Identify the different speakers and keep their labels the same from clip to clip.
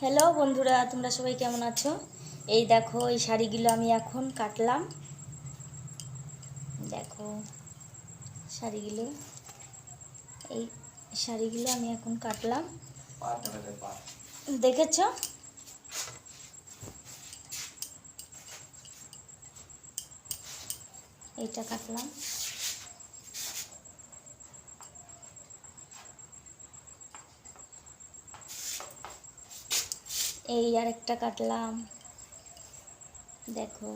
Speaker 1: Hello বন্ধুরা, তোমরা সবাই কেমন আছো? এই দেখো, এই শাড়িগুলো আমি এখন কাটলাম। দেখো শাড়িগুলো, এই শাড়িগুলো আমি এখন কাটলাম। দেখেছো? এইটা কাটলাম। এই আরেকটা কাটলাম। দেখো,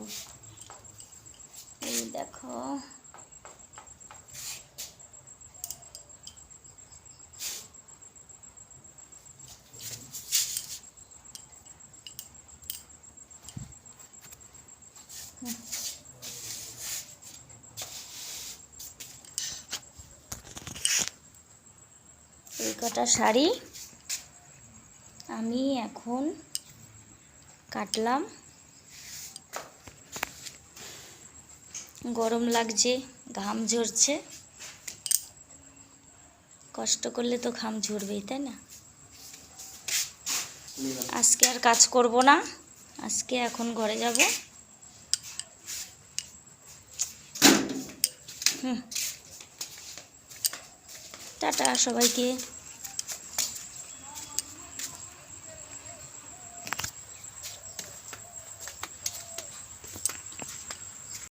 Speaker 1: এই দেখো, এই কটা শাড়ি আমি এখন কাটলাম। গরম লাগছে, ঘাম ঝরছে। কষ্ট করলে তো ঘাম ঝরবেই, তাই না? আজকে আর কাজ করব না, আজকে এখন ঘরে যাব। টাটা সবাইকে।